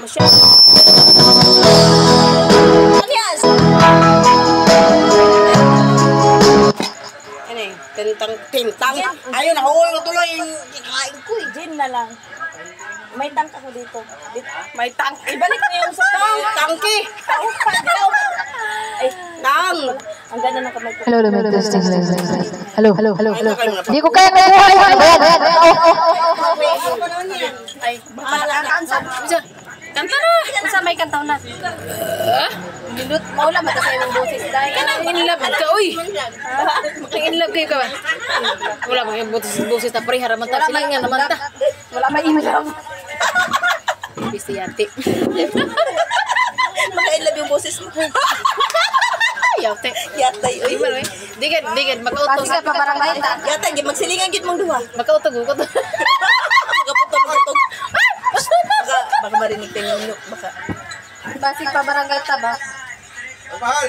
Masyado. Alias! Ano eh? Tintang. Ayun, nakuha ko tuloy yung kikain ko eh. Gin na lang. May tank ako dito. May tank. Ibalik mo yung sa tangki. Ay, Tang. ang ganda ng kamay ko. Hello, testing. Hello. Hindi ko kaya mabuhay. Ayan. Ay, bahala ka. Kanta na. Sa may kantaw na. Minut, maula ba sa imong boses dahil? Kanang inlove ka, uy. Mag-inlove kayo ka ba? Wala ko yung boses na pre, haraman ta. Sila nga naman ta. Wala may inlove. Bisti yati. Maka-inlove yung boses mo. Yate. Yatay, Uy, malo eh. Digad, makautos. Pasi ka pa barangay ta. Yatay, magsilingan gid mong duha. Makautok. Magaputol-putol. Baka marinig tayo yung minuk. Baka. Basig pa barangay ta ba? Mahal!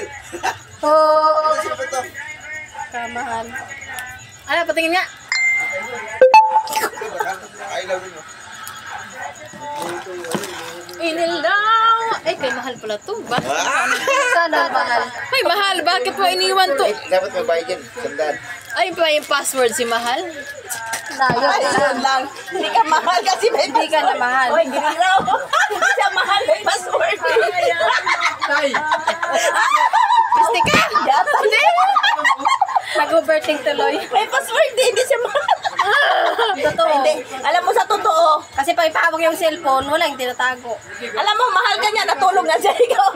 Oo. Kamahal. Ano, patingin nga. I love you. Inilaw. Ay, kay mahal pala to. Bakit? Sana mahal. Ay, mahal. Bakit mo iniwan to? Dapat magbayad yan. Sandaan. Ay, pa yung password si mahal. Ayun lang. Hindi ka mahal kasi may hindi ka na mahal. Oy, giniraw. Hindi siya mahal. May password. Ay. Gusti ka? Hindi. Nag-overthink tuloy. May password din. Hindi siya mahal. Totoo. Hindi. Alam mo sa totoo. Kasi pag ipahawak yung cellphone, wala yung tinatago. Alam mo, mahal ka niya. Natulog na siya. Ikaw